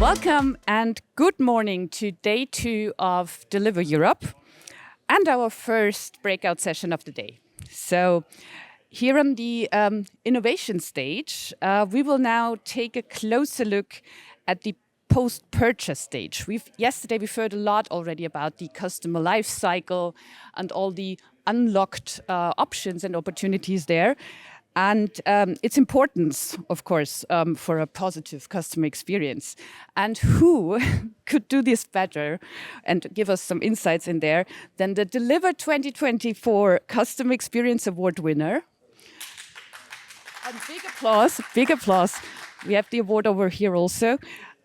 Welcome and good morning to day 2 of Deliver Europe and our first breakout session of the day. So here on the innovation stage, we will now take a closer look at the post-purchase stage. Yesterday we've heard a lot already about the customer life cycle and all the unlocked options and opportunities there. And its importance, of course, for a positive customer experience. And who could do this better and give us some insights in there than the Deliver 2024 Customer Experience Award winner. And big applause. We have the award over here also.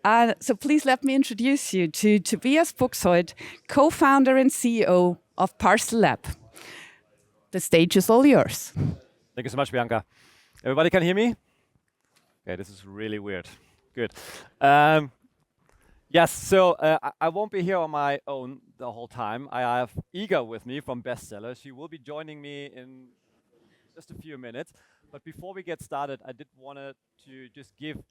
So please let me introduce you to Tobias Buxholt, co-founder and CEO of Parcel Lab. The stage is all yours. Thank you so much, Bianca. Everybody can hear me? Okay, this is really weird. Good. Yes, so I won't be here on my own the whole time. I have Iga with me from Bestseller. She will be joining me in just a few minutes. But before we get started, I did want to just give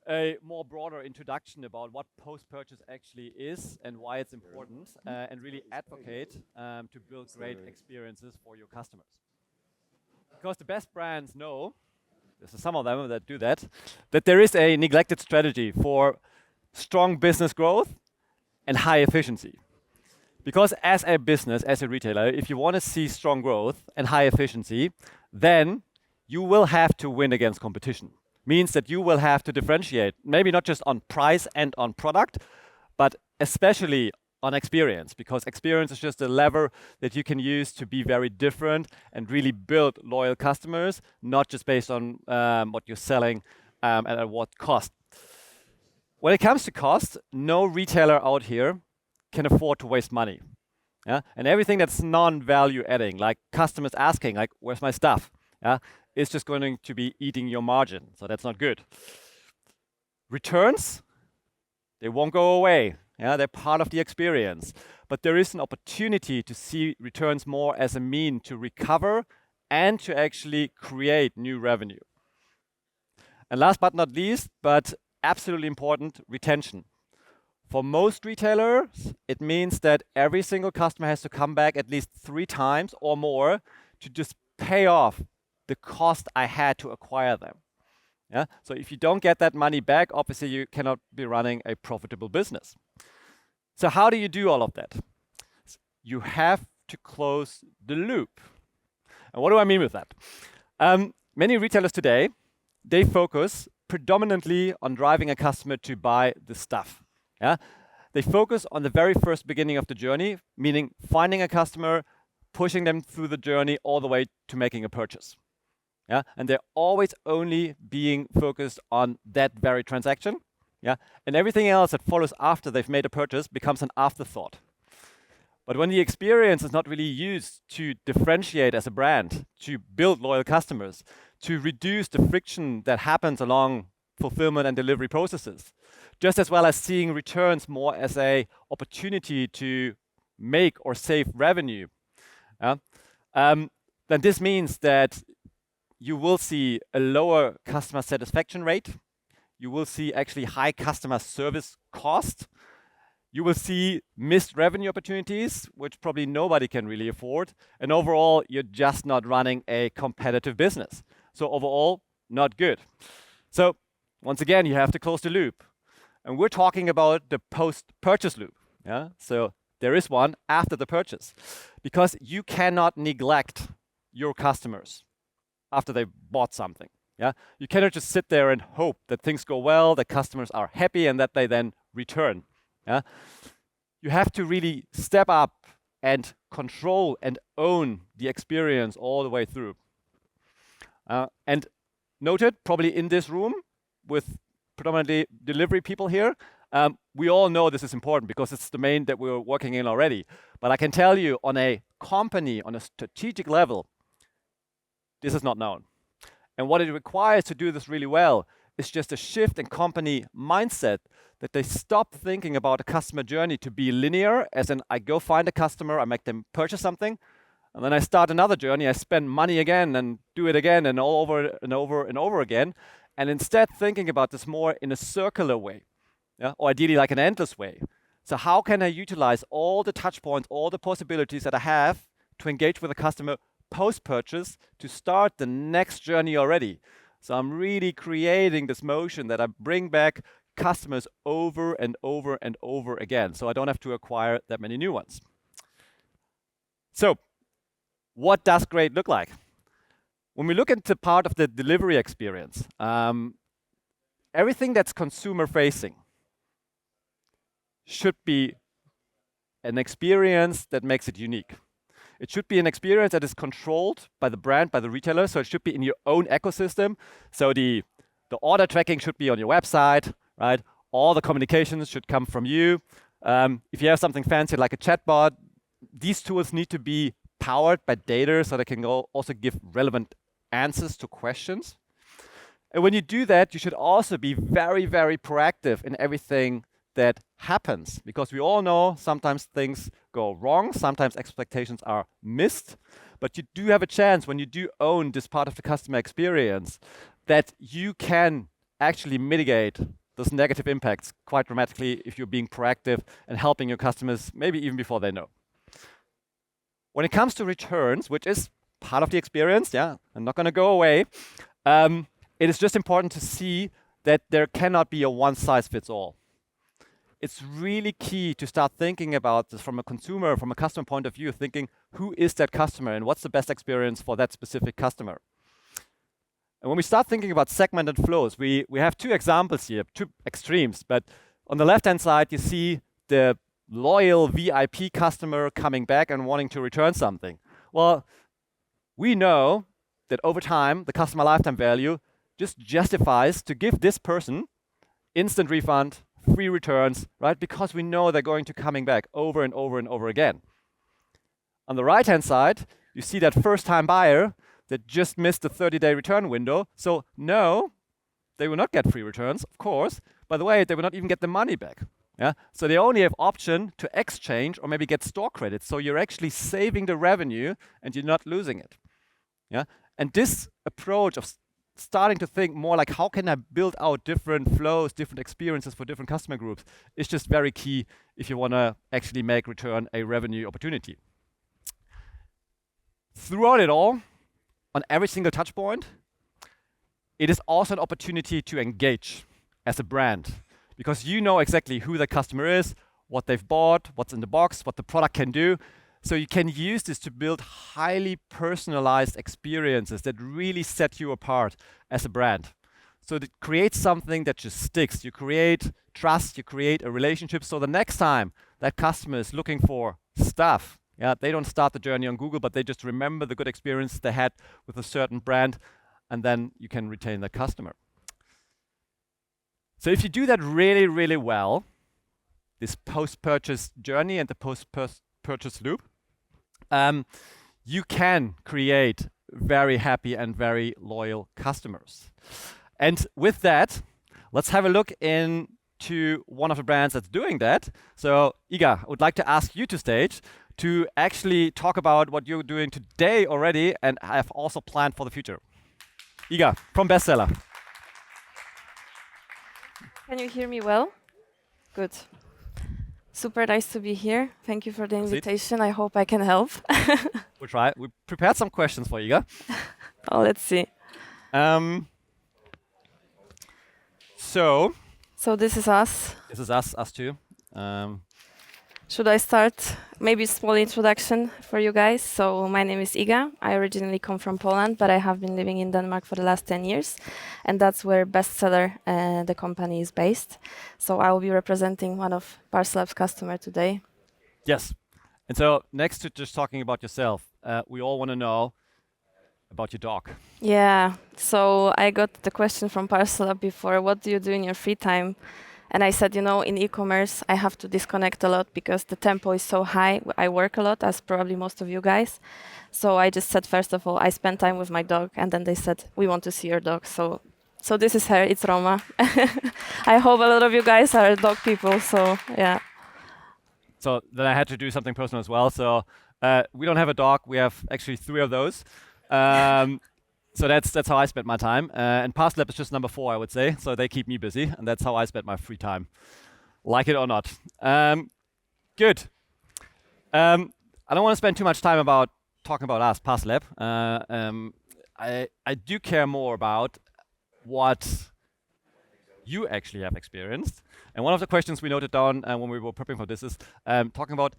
a more broader introduction about what post-purchase actually is and why it's important, and really advocate to build great experiences for your customers. Because the best brands know, there's some of them that do that there is a neglected strategy for strong business growth and high efficiency. Because as a business, as a retailer, if you want to see strong growth and high efficiency, then you will have to win against competition. Means that you will have to differentiate, maybe not just on price and on product, but especially on experience, because experience is just a lever that you can use to be very different and really build loyal customers, not just based on what you're selling and at what cost. When it comes to cost, no retailer out here can afford to waste money. Yeah? And everything that's non-value adding, like customers asking, like, where's my stuff? Yeah? It's just going to be eating your margin. So that's not good. Returns, they won't go away. Yeah, they're part of the experience. But there is an opportunity to see returns more as a mean to recover and to actually create new revenue. And last but not least, but absolutely important, retention. For most retailers, it means that every single customer has to come back at least 3 times or more to just pay off the cost I had to acquire them. Yeah? So if you don't get that money back, obviously you cannot be running a profitable business. So how do you do all of that? You have to close the loop. And what do I mean with that? Many retailers today, they focus predominantly on driving a customer to buy the stuff. Yeah? They focus on the very first beginning of the journey, meaning finding a customer, pushing them through the journey all the way to making a purchase. Yeah? And they're always only being focused on that very transaction. Yeah? And everything else that follows after they've made a purchase becomes an afterthought. But when the experience is not really used to differentiate as a brand, to build loyal customers, to reduce the friction that happens along fulfillment and delivery processes, just as well as seeing returns more as an opportunity to make or save revenue, then this means that you will see a lower customer satisfaction rate. You will see actually high customer service cost. You will see missed revenue opportunities, which probably nobody can really afford. And overall, you're just not running a competitive business. So overall, not good. So once again, you have to close the loop. And we're talking about the post-purchase loop. Yeah? So there is one after the purchase. Because you cannot neglect your customers after they bought something. Yeah? You cannot just sit there and hope that things go well, that customers are happy, and that they then return. Yeah? You have to really step up and control and own the experience all the way through. And noted, probably in this room, with predominantly delivery people here, we all know this is important because it's the domain that we're working in already. But I can tell you, on a company, on a strategic level, this is not known. And what it requires to do this really well is just a shift in company mindset, that they stop thinking about a customer journey to be linear, as in I go find a customer, I make them purchase something, and then I start another journey, I spend money again and do it again and over and over and over again, and instead thinking about this more in a circular way. yeah, or ideally like an endless way. So how can I utilize all the touch points, all the possibilities that I have to engage with a customer post-purchase to start the next journey already? So I'm really creating this motion that I bring back customers over and over and over again, so I don't have to acquire that many new ones. So what does great look like? When we look into part of the delivery experience, everything that's consumer facing should be an experience that makes it unique. It should be an experience that is controlled by the brand, by the retailer, so it should be in your own ecosystem. So the order tracking should be on your website, right? All the communications should come from you. If you have something fancy like a chatbot, these tools need to be powered by data so they can also give relevant answers to questions. And when you do that, you should also be very, very proactive in everything that happens, because we all know sometimes things go wrong, sometimes expectations are missed, but you do have a chance when you do own this part of the customer experience that you can actually mitigate those negative impacts quite dramatically if you're being proactive and helping your customers maybe even before they know. When it comes to returns, which is part of the experience, yeah, I'm not going to go away, it is just important to see that there cannot be a one-size-fits-all. It's really key to start thinking about this from a consumer, from a customer point of view, thinking who is that customer and what's the best experience for that specific customer. And when we start thinking about segmented flows, we have two examples here, two extremes. But on the left-hand side, you see the loyal VIP customer coming back and wanting to return something. Well, we know that over time, the customer lifetime value just justifies to give this person instant refund, free returns, right? Because we know they're going to coming back over and over and over again. On the right-hand side, you see that first-time buyer that just missed the 30-day return window. So no, they will not get free returns, of course. By the way, they will not even get the money back. Yeah? So they only have option to exchange or maybe get store credits. So you're actually saving the revenue and you're not losing it. Yeah? And this approach of starting to think more like how can I build out different flows, different experiences for different customer groups is just very key if you want to actually make return a revenue opportunity. Throughout it all, on every single touch point, it is also an opportunity to engage as a brand, because you know exactly who the customer is, what they've bought, what's in the box, what the product can do. So you can use this to build highly personalized experiences that really set you apart as a brand. So it creates something that just sticks. You create trust, you create a relationship. So the next time that customer is looking for stuff, yeah, they don't start the journey on Google, but they just remember the good experience they had with a certain brand, and then you can retain the customer. So if you do that really, really well, this post-purchase journey and the post-purchase loop, you can create very happy and very loyal customers. And with that, let's have a look into one of the brands that's doing that. So Iga, I would like to ask you to stage to actually talk about what you're doing today already and have also planned for the future. Iga, from Bestseller. Can you hear me well? Good. Super nice to be here. Thank you for the invitation. I hope I can help. We'll try. We prepared some questions for Iga. Oh, let's see. So this is us. This is us too. Should I start? Maybe a small introduction for you guys. So my name is Iga. I originally come from Poland, but I have been living in Denmark for the last 10 years. And that's where Bestseller, the company, is based. So I will be representing one of Parcelab's customers today. Yes. And so next to just talking about yourself, we all want to know about your dog. Yeah. So I got the question from Parcelab before, what do you do in your free time? And I said, you know, in e-commerce, I have to disconnect a lot because the tempo is so high. I work a lot, as probably most of you guys. So I just said, first of all, I spend time with my dog. And then they said, we want to see your dog. So this is her. It's Roma. I hope a lot of you guys are dog people. So, yeah. So then I had to do something personal as well. So we don't have a dog. We have actually 3 of those. So that's how I spend my time. And Parcelab is just number 4, I would say. So they keep me busy, and that's how I spend my free time. like it or not. Good. I don't want to spend too much time about talking about us, Parcel Lab. I do care more about what you actually have experienced. And one of the questions we noted down when we were prepping for this is talking about,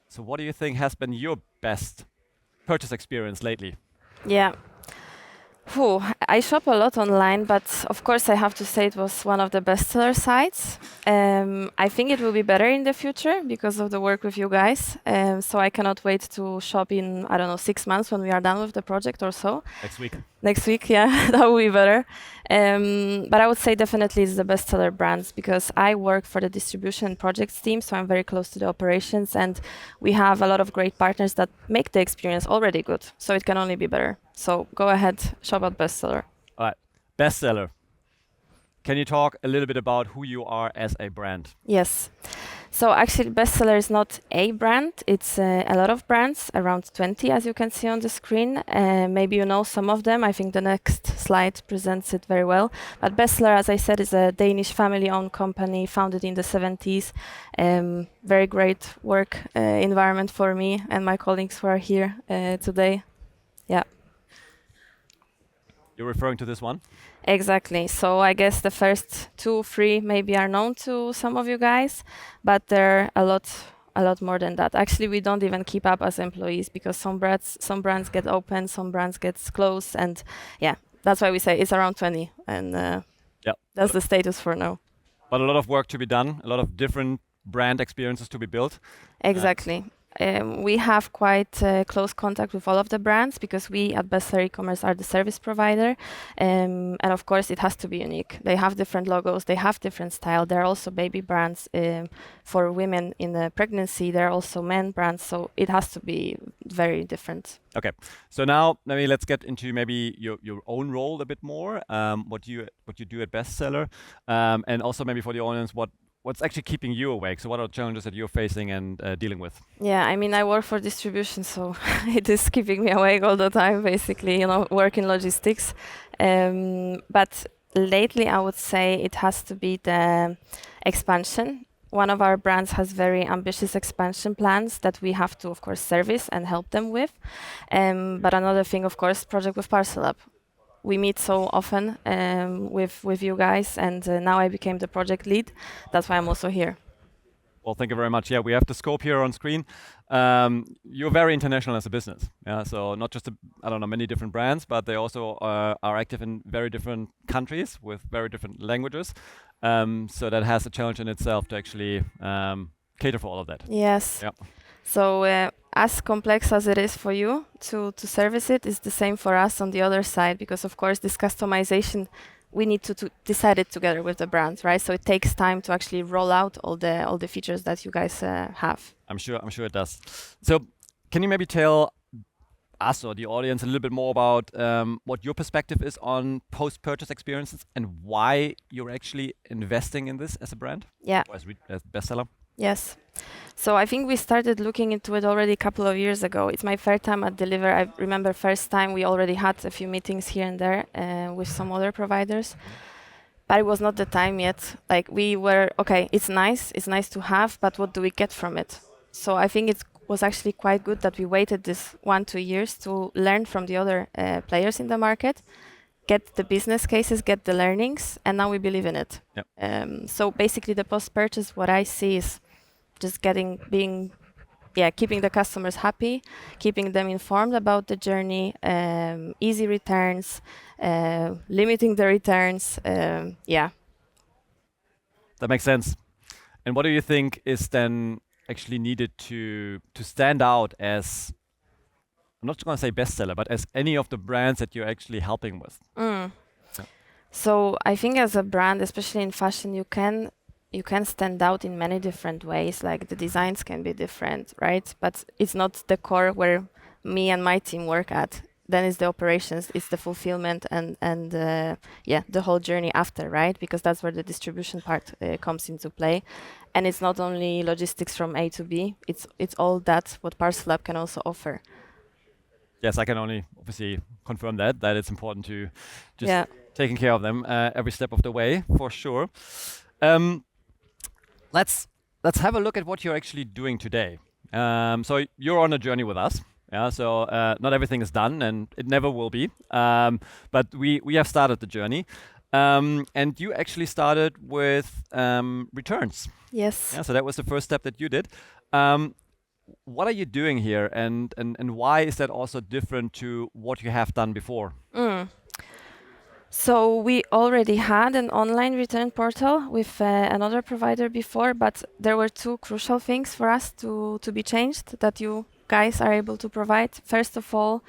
so what do you think has been your best purchase experience lately? Yeah. Phew, I shop a lot online, but of course I have to say it was one of the bestseller sites. I think it will be better in the future because of the work with you guys. So I cannot wait to shop in, I don't know, 6 months when we are done with the project or so. Next week. Next week, yeah, that will be better. But I would say definitely it's the bestseller brands because I work for the distribution and projects team, so I'm very close to the operations, and we have a lot of great partners that make the experience already good. So it can only be better. So go ahead, shop at bestseller. All right, bestseller. Can you talk a little bit about who you are as a brand? Yes. So actually, bestseller is not a brand. It's a lot of brands, around 20, as you can see on the screen. Maybe you know some of them. I think the next slide presents it very well. But bestseller, as I said, is a Danish family-owned company founded in the 70s. Very great work environment for me and my colleagues who are here today. Yeah. You're referring to this one? Exactly. So I guess the first 2, 3 maybe are known to some of you guys, but there are a lot more than that. Actually, we don't even keep up as employees because some brands get open, some brands get closed, and yeah, that's why we say it's around 20, and that's the status for now. But a lot of work to be done, a lot of different brand experiences to be built. Exactly. We have quite close contact with all of the brands because we at Bestseller E-commerce are the service provider, and of course it has to be unique. They have different logos, they have different style. There are also baby brands for women in the pregnancy. There are also men brands, so it has to be very different. Okay, so now maybe let's get into maybe your own role a bit more. What you do at Bestseller, and also maybe for the audience, what's actually keeping you awake? So what are the challenges that you're facing and dealing with? Yeah, I mean, I work for distribution, so it is keeping me awake all the time, basically, work in logistics. But lately, I would say it has to be the expansion. One of our brands has very ambitious expansion plans that we have to, of course, service and help them with. But another thing, of course, project with Parcel Lab. We meet so often with you guys, and now I became the project lead. That's why I'm also here. Well, thank you very much. Yeah, we have the scope here on screen. You're very international as a business. Yeah, so not just many different brands, but they also are active in very different countries with very different languages. So that has a challenge in itself to actually cater for all of that. Yes. Yeah. So as complex as it is for you to service it, is the same for us on the other side, because of course this customization, we need to decide it together with the brand, right? So it takes time to actually roll out all the features that you guys have. I'm sure it does. So can you maybe tell us or the audience a little bit more about what your perspective is on post-purchase experiences and why you're actually investing in this as a brand? Yeah. Or as Bestseller? Yes. So I think we started looking into it already a couple of years ago. It's my third time at Deliver. I remember first time we already had a few meetings here and there with some other providers, but it was not the time yet. Like we were, okay, it's nice to have, but what do we get from it? So I think it was actually quite good that we waited this 1-2 years to learn from the other players in the market, get the business cases, get the learnings, and now we believe in it. Yep. So basically the post-purchase, what I see is just keeping the customers happy, keeping them informed about the journey, easy returns, limiting the returns. Yeah. That makes sense. And what do you think is then actually needed to stand out as, I'm not going to say bestseller, but as any of the brands that you're actually helping with? Yeah. So I think as a brand, especially in fashion, you can stand out in many different ways. Like the designs can be different, right? But it's not the core where me and my team work at. Then it's the operations, it's the fulfillment, and the whole journey after, right? Because that's where the distribution part comes into play. And it's not only logistics from A to B. It's all that what Parcel Lab can also offer. Yes, I can only obviously confirm that it's important to just taking care of them every step of the way, for sure. let's have a look at what you're actually doing today. So you're on a journey with us. Yeah, so not everything is done, and it never will be. But we have started the journey, and you actually started with returns. Yes. Yeah, so that was the first step that you did. What are you doing here, and why is that also different to what you have done before? So we already had an online return portal with another provider before, but there were two crucial things for us to be changed that you guys are able to provide. First of all,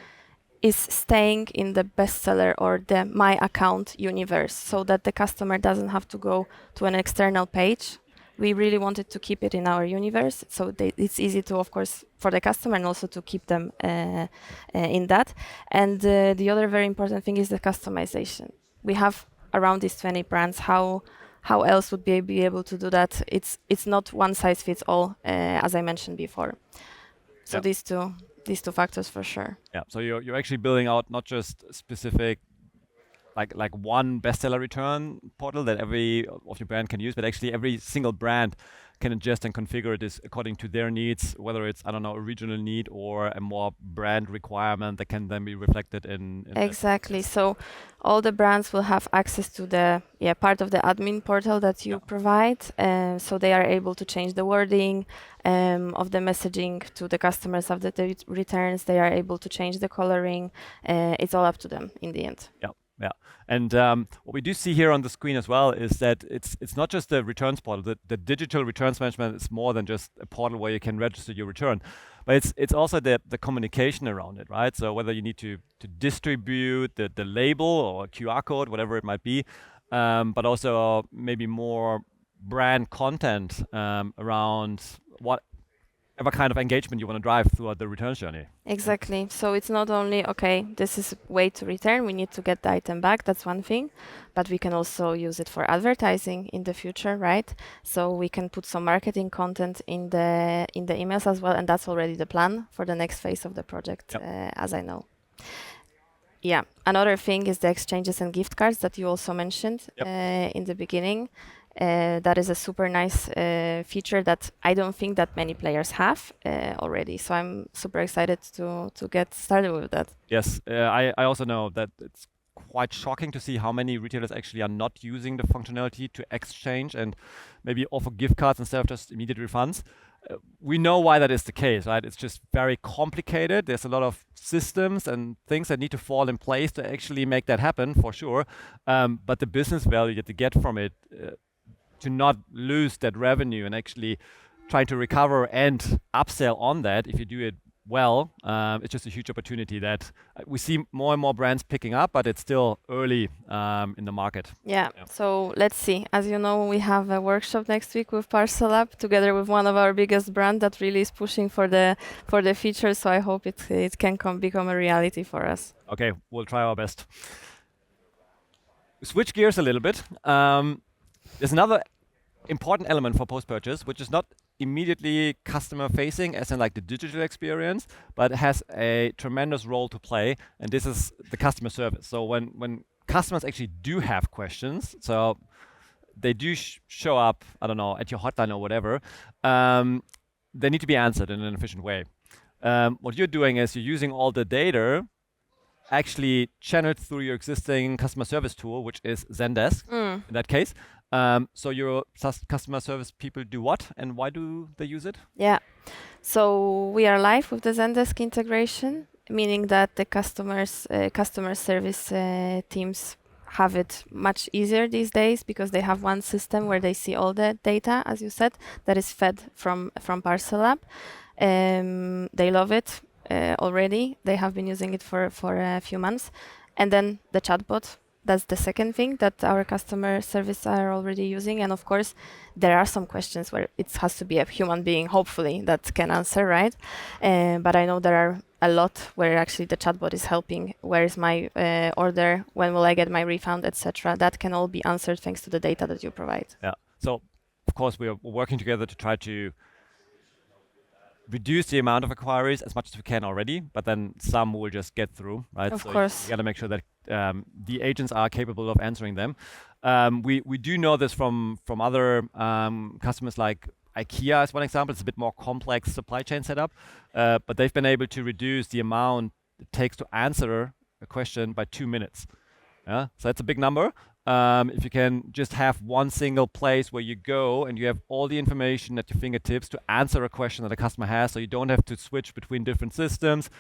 is staying in the bestseller or the my account universe so that the customer doesn't have to go to an external page. We really wanted to keep it in our universe, so it's easy to, of course, for the customer and also to keep them in that. And the other very important thing is the customization. We have around these 20 brands. How else would we be able to do that? It's not one size fits all, as I mentioned before. So Yep. these two factors for sure. Yeah, so you're actually building out not just specific like one bestseller return portal that every of your brand can use, but actually every single brand can adjust and configure this according to their needs, whether it's, I don't know, a regional need or a more brand requirement that can then be reflected in Exactly. So all the brands will have access to the part of the admin portal that you provide. So they are able to change the wording of the messaging to the customers of the returns. They are able to change the coloring. It's all up to them in the end. Yeah, and what we do see here on the screen as well is that it's not just the returns portal. The digital returns management is more than just a portal where you can register your return, but it's also the communication around it, right? So whether you need to distribute the label or a QR code, whatever it might be, but also maybe more brand content around whatever kind of engagement you want to drive throughout the returns journey. Exactly. So it's not only, okay, this is a way to return, we need to get the item back, that's one thing, but we can also use it for advertising in the future, right? So we can put some marketing content in the emails as well, and that's already the plan for the next phase of the project, as I know. Yeah, another thing is the exchanges and gift cards that you also mentioned in the beginning. That is a super nice feature that I don't think that many players have already. So I'm super excited to get started with that. Yes, I also know that it's quite shocking to see how many retailers actually are not using the functionality to exchange and maybe offer gift cards instead of just immediate refunds. We know why that is the case, right? It's just very complicated. There's a lot of systems and things that need to fall in place to actually make that happen, for sure. But the business value that you get from it, to not lose that revenue and actually trying to recover and upsell on that, if you do it well, it's just a huge opportunity that we see more and more brands picking up, but it's still early in the market. Yeah, so let's see. As you know, we have a workshop next week with Parcel Lab together with one of our biggest brands that really is pushing for the features. So I hope it can become a reality for us. Okay, we'll try our best. Switch gears a little bit. There's another important element for post-purchase, which is not immediately customer-facing, as in like the digital experience, but has a tremendous role to play, and this is the customer service. So when customers actually do have questions, so they do show up, I don't know, at your hotline or whatever, they need to be answered in an efficient way. What you're doing is you're using all the data actually channeled through your existing customer service tool, which is Zendesk in that case. So your customer service people do what and why do they use it? Yeah, so we are live with the Zendesk integration, meaning that the customer service teams have it much easier these days because they have one system where they see all the data, as you said, that is fed from Parcel Lab. They love it already. They have been using it for a few months. And then the chatbot, that's the second thing that our customer service are already using. And of course, there are some questions where it has to be a human being, hopefully, that can answer, right? But I know there are a lot where actually the chatbot is helping. Where is my order? When will I get my refund, etc. That can all be answered thanks to the data that you provide. Yeah. So, of course, we are working together to try to reduce the amount of inquiries as much as we can already, but then some will just get through, right? Of So course. you got to make sure that the agents are capable of answering them. We do know this from other customers like IKEA as one example. It's a bit more complex supply chain setup, but they've been able to reduce the amount it takes to answer a question by 2 minutes. Yeah, so that's a big number. If you can just have one single place where you go and you have all the information at your fingertips to answer a question that a customer has, so you don't have to switch between different systems,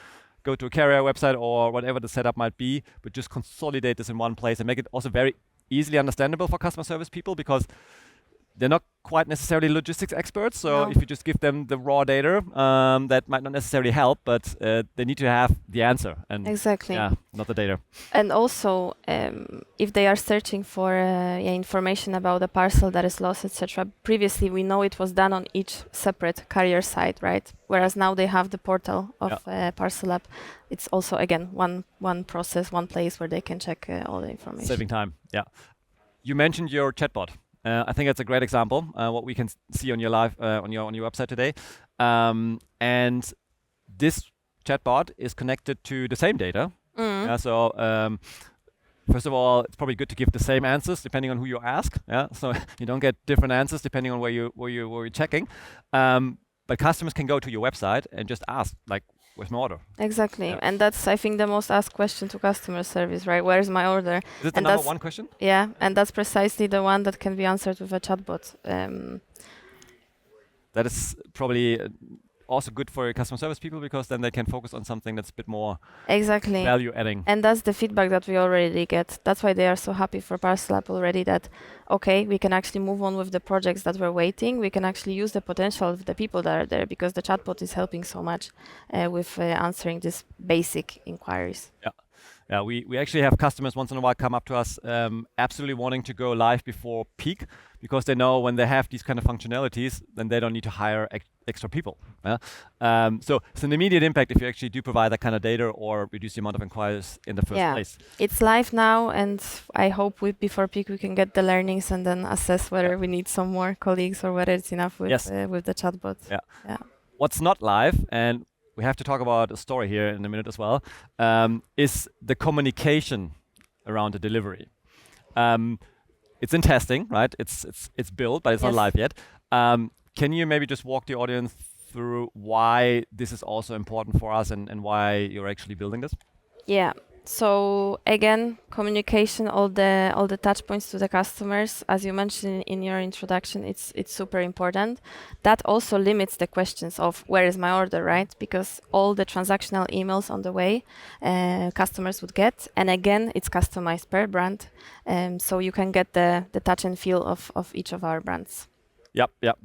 go to a carrier website or whatever the setup might be, but just consolidate this in one place and make it also very easily understandable for customer service people, because they're not quite necessarily logistics experts. So No. if you just give them the raw data, that might not necessarily help, but they need to have the answer and Exactly. yeah, not the data. And also, if they are searching for information about a parcel that is lost, etc., previously we know it was done on each separate carrier site, right? Whereas now they have the portal of Parcel App. It's also again one process, one place where they can check all the information. Saving time. Yeah. You mentioned your chatbot. I think that's a great example. What we can see on your live on your website today, and this chatbot is connected to the same data. So first of all, it's probably good to give the same answers depending on who you ask. Yeah, so you don't get different answers depending on where you're checking. But customers can go to your website and just ask, like, "Where's my order?" Exactly, Yeah. and that's I think the most asked question to customer service, right? Where's my order? Is it the And number that's- one question? Yeah, and that's precisely the one that can be answered with a chatbot. That is probably also good for your customer service people, because then they can focus on something that's a bit more Exactly. value adding. And that's the feedback that we already get. That's why they are so happy for Parcel App already, that, okay, we can actually move on with the projects that we're waiting. We can actually use the potential of the people that are there, because the chatbot is helping so much with answering these basic inquiries. Yeah, we actually have customers once in a while come up to us absolutely wanting to go live before peak, because they know when they have these kind of functionalities, then they don't need to hire extra people. So it's an immediate impact if you actually do provide that kind of data or reduce the amount of inquiries in the first Yeah. place. It's live now, and I hope before peak we can get the learnings and then assess whether we need some more colleagues or whether it's enough with Yes. with the chatbot. Yeah. What's not live, and we have to talk about a story here in a minute as well, is the communication around the delivery. It's in testing, right? It's built, but it's not Yes. live yet. Can you maybe just walk the audience through why this is also important for us and why you're actually building this? Yeah. So again, communication, all the touch points to the customers, as you mentioned in your introduction, it's super important. That also limits the questions of where is my order, right? Because all the transactional emails on the way customers would get, and again, it's customized per brand, so you can get the touch and feel of each of our brands. Yep.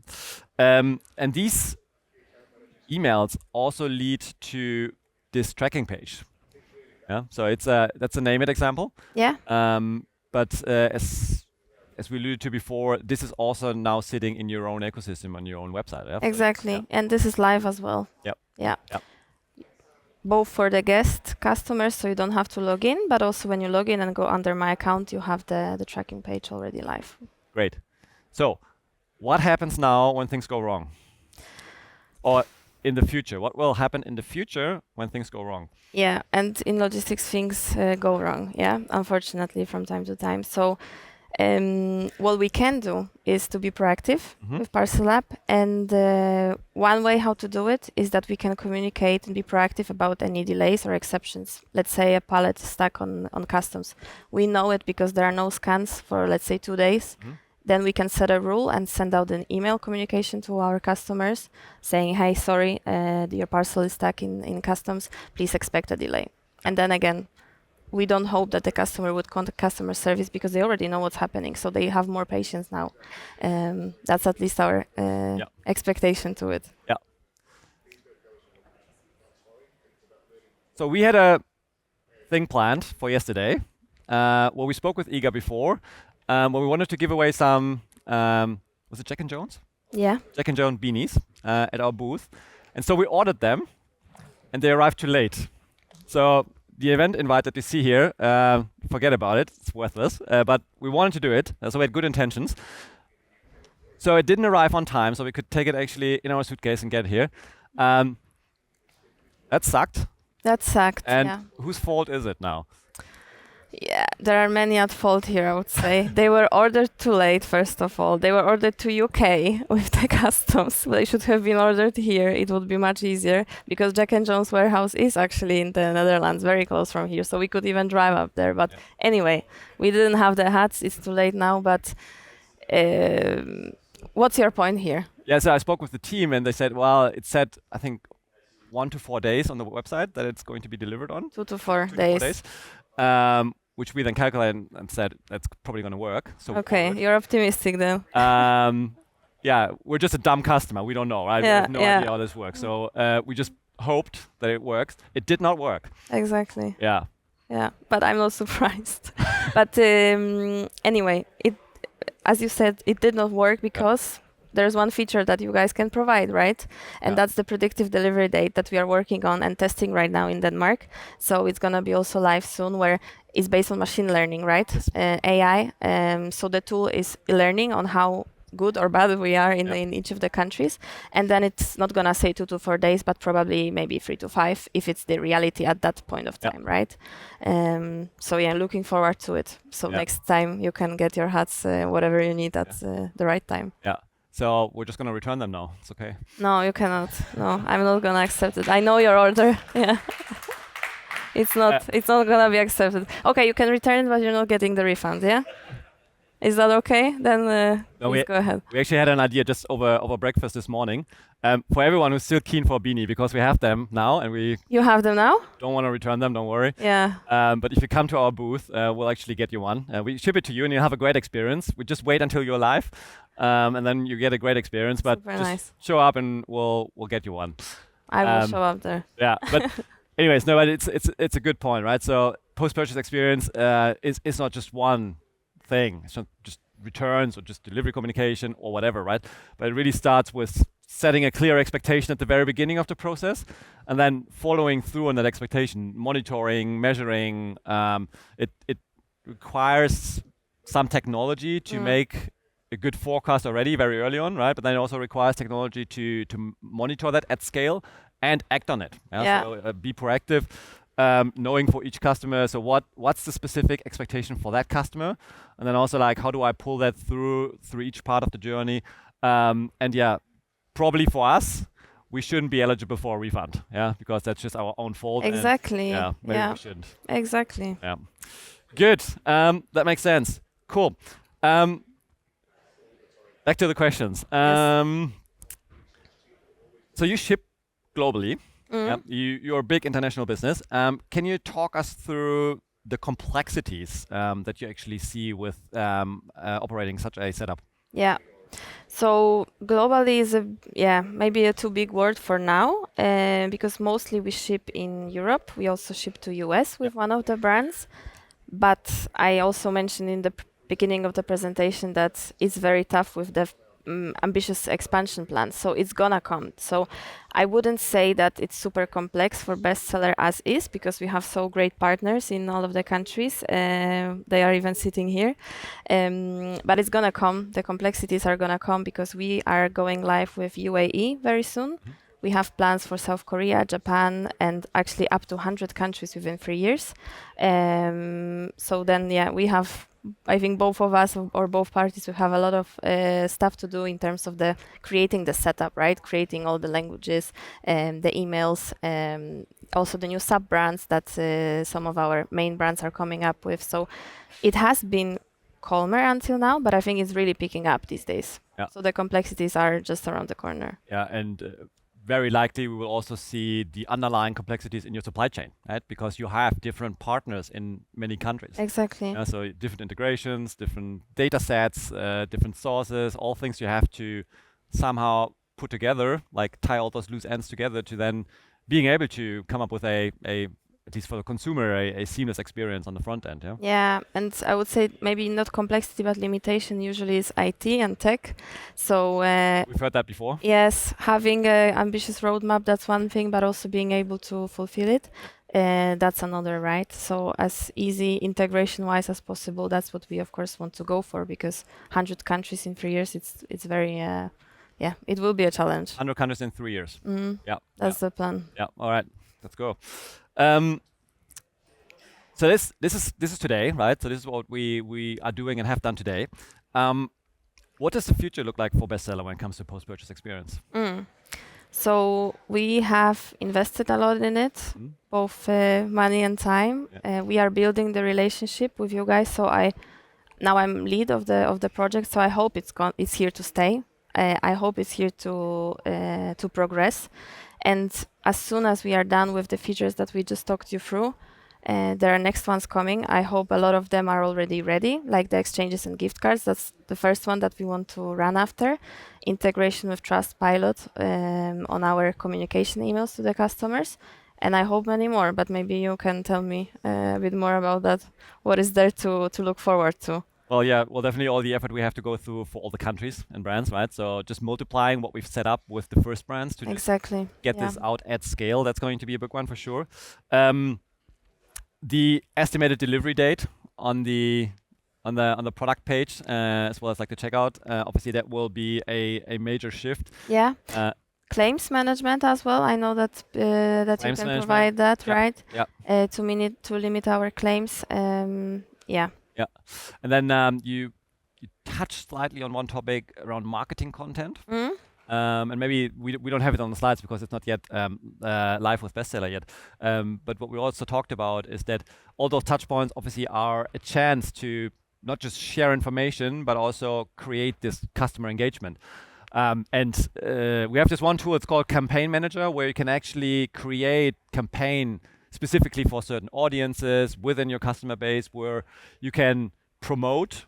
And these emails also lead to this tracking page. Yeah, so that's a name it example. Yeah. But as we alluded to before, this is also now sitting in your own ecosystem on your own website. Yeah? Exactly. Yeah. And this is live as well. Yep. Yeah. Yep. Both for the guest customers, so you don't have to log in, but also when you log in and go under my account, you have the tracking page already live. Great. So, what happens now when things go wrong? Or in the future? What will happen in the future when things go wrong? Yeah, and in logistics, things go wrong. Yeah, unfortunately, from time to time. So, what we can do is to be proactive with Parcel App, and one way how to do it is that we can communicate and be proactive about any delays or exceptions. Let's say a pallet is stuck on customs. We know it because there are no scans for, let's say, 2 days. Then we can set a rule and send out an email communication to our customers saying, hey, sorry, your parcel is stuck in customs, please expect a delay. And then again, we don't hope that the customer would contact customer service because they already know what's happening, so they have more patience now. That's at least our expectation to it. Yeah. So we had a thing planned for yesterday, where we spoke with Iga before, where we wanted to give away some, was it Jack and Jones? Yeah. Jack and Jones beanies at our booth. And so we ordered them, and they arrived too late. So the event invite that you see here, forget about it, it's worthless. But we wanted to do it, so we had good intentions. So it didn't arrive on time, so we could take it actually in our suitcase and get it here. That sucked. That sucked. And Yeah. whose fault is it now? Yeah, there are many at fault here, I would say. They were ordered too late, first of all. They were ordered to UK with the customs. They should have been ordered here. It would be much easier because Jack and Jones warehouse is actually in the Netherlands, very close from here. So we could even drive up there. But anyway, we didn't have the hats. It's too late now. But what's your point here? Yeah, so I spoke with the team and they said, well, it said, I think, 1 to 4 days on the website that it's going to be delivered on. 2 to 4 2 days. to 4 days. Which we then calculated and said that's probably going to work. So Okay, forward. you're optimistic then. Yeah, we're just a dumb customer. We don't know, right? We Yeah, have no yeah. idea how this works. So we just hoped that it works. It did not work. Exactly. Yeah. Yeah, but I'm not surprised. But anyway, it, as you said, it did not work because there's one feature that you guys can provide, right? And Yeah. that's the predictive delivery date that we are working on and testing right now in Denmark. So it's gonna be also live soon, where it's based on machine learning, right? AI. So the tool is learning on how good or bad we are in each of the countries, and then it's not gonna say 2 to 4 days, but probably maybe 3 to 5 if it's the reality at that point of time, right? So yeah, looking forward to it. So next time you can get your hats, whatever you need at the right time. Yeah. So we're just gonna return them now. It's okay. No, you cannot. No, I'm not gonna accept it. I know your order. Yeah. It's not gonna be accepted. Okay, you can return it, but you're not getting the refund. Yeah. Is that okay? Then No, please go ahead. We actually had an idea just over breakfast this morning for everyone who's still keen for a beanie, because we have them now and we You have them now? don't want to return them. Don't worry. Yeah. But if you come to our booth, we'll actually get you one. We ship it to you and you'll have a great experience. We just wait until you're live, and then you get a great experience. But Super just nice. show up and we'll get you one. I will show up there. Yeah, but anyways, no, but it's a good point, right? So post-purchase experience is not just one thing. It's not just returns or just delivery communication or whatever, right? But it really starts with setting a clear expectation at the very beginning of the process, and then following through on that expectation, monitoring, measuring. It requires some technology to make a good forecast already very early on, right? But then it also requires technology to monitor that at scale and act on it. So be proactive, knowing for each customer. So what's the specific expectation for that customer, and then also like how do I pull that through each part of the journey? And yeah, probably for us, we shouldn't be eligible for a refund, because that's just our own fault. Exactly. And, maybe we shouldn't. Exactly. Yeah. Good. That makes sense. Cool. Back to the questions. So you ship globally. You're a big international business. Can you talk us through the complexities that you actually see with operating such a setup? Yeah. So globally is maybe a too big word for now, because mostly we ship in Europe. We also ship to US with one of the brands. But I also mentioned in the beginning of the presentation that it's very tough with the ambitious expansion plans. So it's gonna come. So I wouldn't say that it's super complex for bestseller as is, because we have so great partners in all of the countries. They are even sitting here. But it's gonna come. The complexities are gonna come because we are going live with UAE very soon. We have plans for South Korea, Japan, and actually up to 100 countries within 3 years. So then, we have, I think both of us or both parties will have a lot of stuff to do in terms of the creating the setup, right? Creating all the languages, the emails, also the new sub brands that some of our main brands are coming up with. So it has been calmer until now, but I think it's really picking up these days. Yeah. So the complexities are just around the corner. Yeah, and very likely we will also see the underlying complexities in your supply chain, right? Because you have different partners in many countries. Exactly. So different integrations, different data sets, different sources, all things you have to somehow put together, like tie all those loose ends together to then being able to come up with a at least for the consumer, a seamless experience on the front end. Yeah. Yeah, and I would say maybe not complexity, but limitation usually is IT and tech. So We've heard that before. yes, having an ambitious roadmap, that's one thing, but also being able to fulfill it, that's another, right? So as easy integration-wise as possible, that's what we of course want to go for, because 100 countries in 3 years, it's very yeah, it will be a challenge. 100 countries in 3 years. Yeah. That's the plan. Yeah. All right. Let's go. So this is today, right? So this is what we are doing and have done today. What does the future look like for Bestseller when it comes to post-purchase experience? So we have invested a lot in it, both money and time. We are building the relationship with you guys. So now I'm lead of the project. So I hope it's here to stay. I hope it's here to progress. And as soon as we are done with the features that we just talked you through, there are next ones coming. I hope a lot of them are already ready, like the exchanges and gift cards. That's the first one that we want to run after. Integration with Trustpilot on our communication emails to the customers. And I hope many more, but maybe you can tell me a bit more about that. What is there to look forward to? Well, yeah, definitely all the effort we have to go through for all the countries and brands, right? So just multiplying what we've set up with the first brands to just get this out at scale. That's going to be a big one for sure. The estimated delivery date on the product page, as well as like the checkout, obviously that will be a major shift. Yeah. Claims management as well. I know that you can provide that, right? Yeah. To limit our claims. Yeah. Yeah. And then you touched slightly on one topic around marketing content. And maybe we don't have it on the slides because it's not yet live with Bestseller yet. But what we also talked about is that all those touch points obviously are a chance to not just share information, but also create this customer engagement. And we have this one tool, it's called Campaign Manager, where you can actually create campaign specifically for certain audiences within your customer base, where you can promote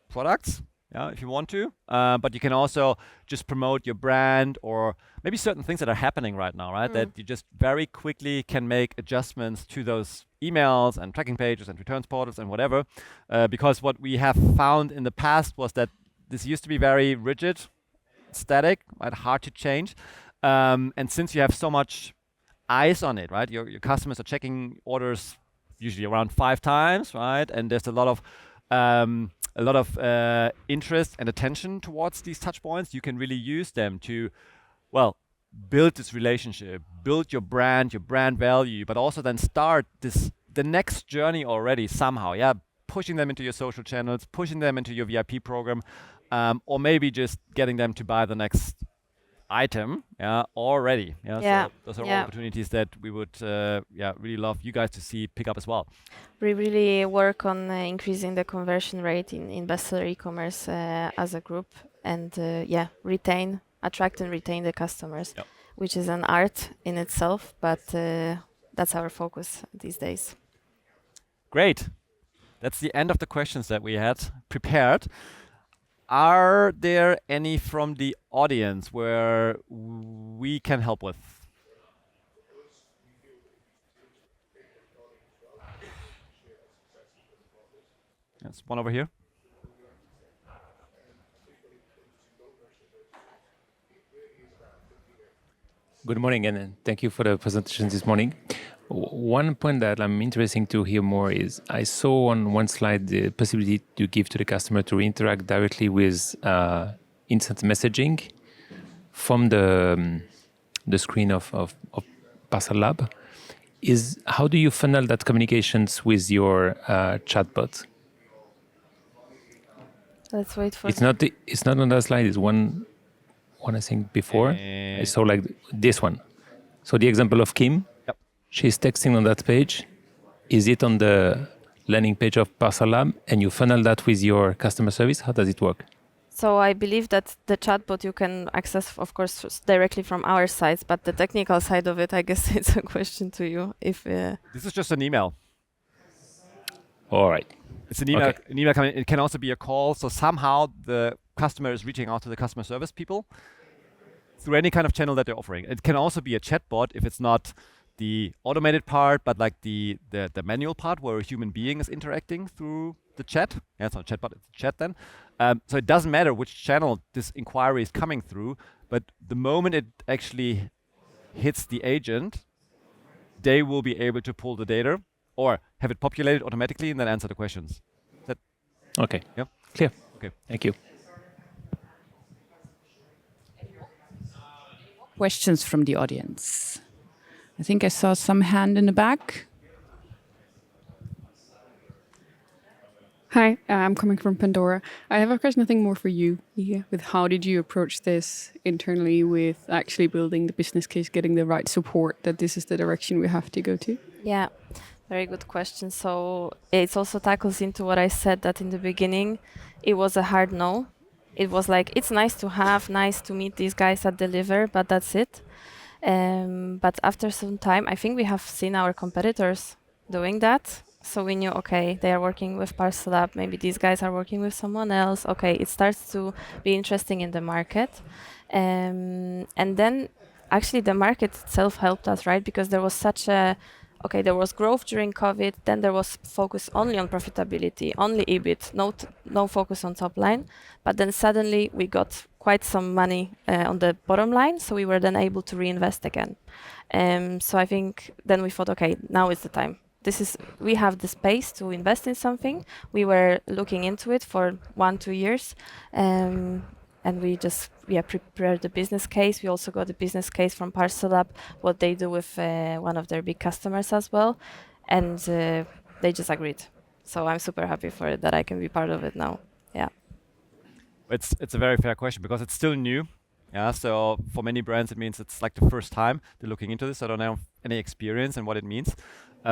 products, if you want to, but you can also just promote your brand or maybe certain things that are happening right now, right? That you just very quickly can make adjustments to those emails and tracking pages and returns portals and whatever, because what we have found in the past was that this used to be very rigid, static, right? Hard to change. And since you have so much eyes on it, right? Your customers are checking orders usually around 5 times, right? And there's a lot of interest and attention towards these touch points. You can really use them to, build this relationship, build your brand value, but also then start the next journey already somehow. Yeah, pushing them into your social channels, pushing them into your VIP program, or maybe just getting them to buy the next item already. So those are all opportunities that we would really love you guys to see pick up as well. We really work on increasing the conversion rate in Bestseller e-commerce as a group, and attract and retain the customers, which is an art in itself, but that's our focus these days. Great. That's the end of the questions that we had prepared. Are there any from the audience where we can help with? There's one over here. Good morning, and thank you for the presentation this morning. One point that I'm interested to hear more is I saw on one slide the possibility to give to the customer to interact directly with instant messaging from the screen of Parcel Lab. How do you funnel that communications with your chatbot? Let's wait for. It's not on that slide. It's one I think before. I saw like this one. So the example of Kim. She's texting on that page. Is it on the landing page of Parcel Lab, and you funnel that with your customer service? How does it work? So I believe that the chatbot you can access, of course, directly from our sites, but the technical side of it, I guess it's a question to you. This is just an email. All right. It's an email. Okay. An email coming. It can also be a call. So somehow the customer is reaching out to the customer service people through any kind of channel that they're offering. It can also be a chatbot if it's not the automated part, but like the manual part where a human being is interacting through the chat. Yeah, it's not a chatbot, it's a chat then. So it doesn't matter which channel this inquiry is coming through, but the moment it actually hits the agent, they will be able to pull the data or have it populated automatically and then answer the questions. Okay. Yep. Clear. Okay. Thank you. questions from the audience? I think I saw some hand in the back. Hi, I'm coming from Pandora. I have a question, I think, more for you, Ige, with how did you approach this internally with actually building the business case, getting the right support that this is the direction we have to go to? Yeah, very good question. So it also tackles into what I said that in the beginning, it was a hard no. It was like, it's nice to have, nice to meet these guys that deliver, but that's it. But after some time, I think we have seen our competitors doing that. So we knew, okay, they are working with Parcel App, maybe these guys are working with someone else. Okay, it starts to be interesting in the market. And then actually the market itself helped us, right? Because there was such a, okay, there was growth during COVID, then there was focus only on profitability, only EBIT, no focus on top line. But then suddenly we got quite some money on the bottom line, so we were then able to reinvest again. So I think then we thought, okay, now is the time. We have the space to invest in something. We were looking into it for 1-2 years, and we just prepared the business case. We also got the business case from Parcel App, what they do with one of their big customers as well, and they just agreed. So I'm super happy for it that I can be part of it now. Yeah. It's a very fair question because it's still new. Yeah, so for many brands, it means it's like the first time they're looking into this. I don't have any experience in what it means.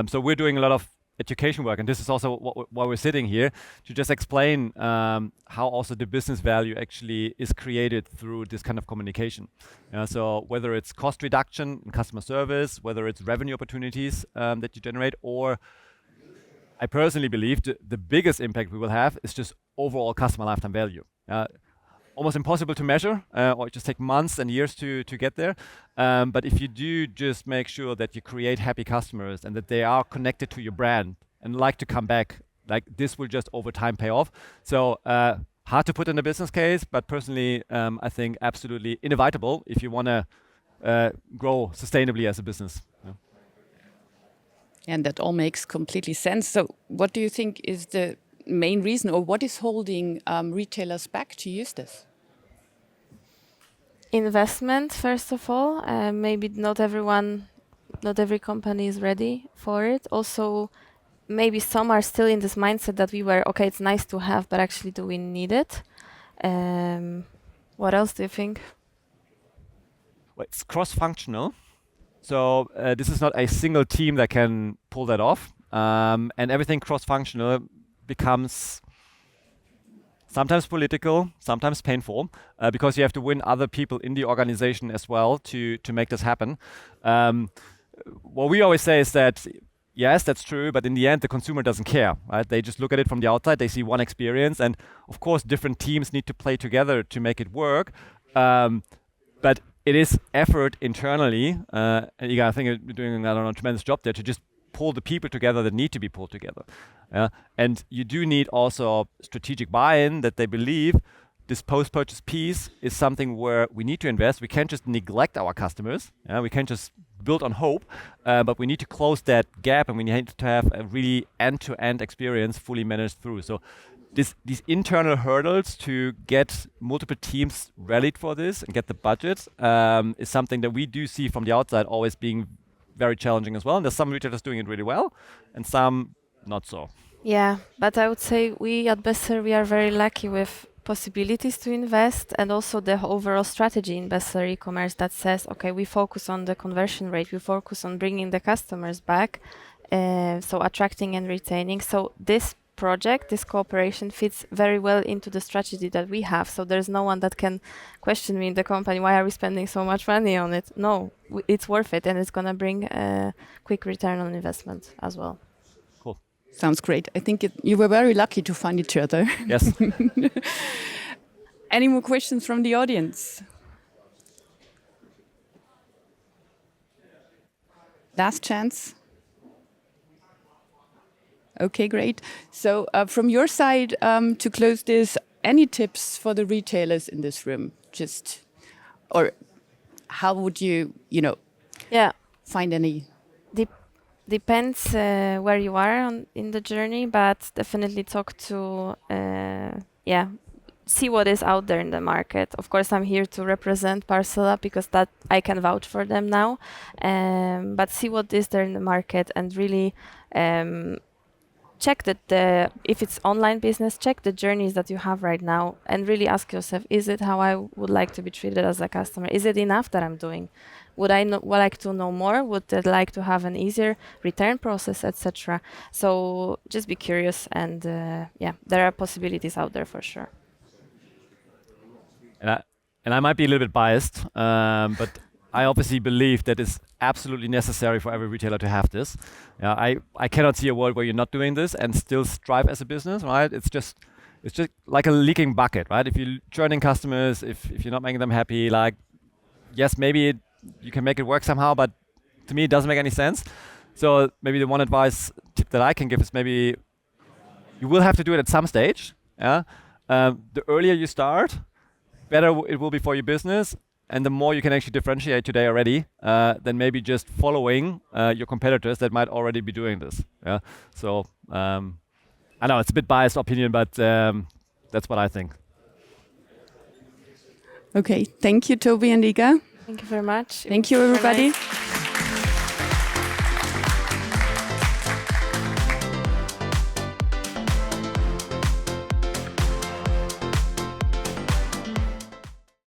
So we're doing a lot of education work, and this is also why we're sitting here, to just explain how also the business value actually is created through this kind of communication. So whether it's cost reduction in customer service, whether it's revenue opportunities that you generate, or I personally believe the biggest impact we will have is just overall customer lifetime value. Almost impossible to measure, or just take months and years to get there. But if you do just make sure that you create happy customers and that they are connected to your brand and like to come back, like this will just over time pay off. So hard to put in a business case, but personally, I think absolutely inevitable if you want to grow sustainably as a business. Yeah. And that all makes completely sense. So what do you think is the main reason, or what is holding retailers back to use this? Investment, first of all. Maybe not every company is ready for it. Also, maybe some are still in this mindset that we were, okay, it's nice to have, but actually do we need it? What else do you think? Well, it's cross-functional. So this is not a single team that can pull that off. And everything cross-functional becomes sometimes political, sometimes painful, because you have to win other people in the organization as well to make this happen. What we always say is that, yes, that's true, but in the end, the consumer doesn't care, right? They just look at it from the outside, they see one experience, and of course, different teams need to play together to make it work. But it is effort internally, and I think you're doing a tremendous job there to just pull the people together that need to be pulled together. And you do need also strategic buy-in, that they believe this post-purchase piece is something where we need to invest. We can't just neglect our customers. We can't just build on hope, but we need to close that gap, and we need to have a really end-to-end experience fully managed through. So these internal hurdles to get multiple teams rallied for this and get the budget is something that we do see from the outside always being very challenging as well. And there's some retailers doing it really well and some not so. Yeah, but I would say we at Bestseller, we are very lucky with possibilities to invest, and also the overall strategy in Bestseller e-commerce that says, okay, we focus on the conversion rate, we focus on bringing the customers back, so attracting and retaining. So this project, this cooperation fits very well into the strategy that we have. So there's no one that can question me in the company, why are we spending so much money on it? No, it's worth it, and it's going to bring a quick return on investment as well. Cool. Sounds great. I think you were very lucky to find each other. Yes. Any more questions from the audience? Last chance. Okay, great. So from your side, to close this, any tips for the retailers in this room? Or how would you, find any? Depends where you are in the journey, but definitely talk to, see what is out there in the market. Of course, I'm here to represent Parcela because that I can vouch for them now. But see what is there in the market and really check that if it's online business, check the journeys that you have right now and really ask yourself, is it how I would like to be treated as a customer? Is it enough that I'm doing? Would I like to know more? Would I like to have an easier return process, etc.? So just be curious, and there are possibilities out there for sure. And I might be a little bit biased, but I obviously believe that it's absolutely necessary for every retailer to have this. I cannot see a world where you're not doing this and still strive as a business, right? It's just like a leaking bucket, right? If you're churning customers, if you're not making them happy, like, yes, maybe you can make it work somehow, but to me, it doesn't make any sense. So maybe the one advice tip that I can give is maybe you will have to do it at some stage. Yeah. The earlier you start, better it will be for your business, and the more you can actually differentiate today already, than maybe just following your competitors that might already be doing this. Yeah. So I know it's a bit biased opinion, but that's what I think. Okay, thank you, Toby and Iga. Thank you very much. Thank you, Super everybody. nice.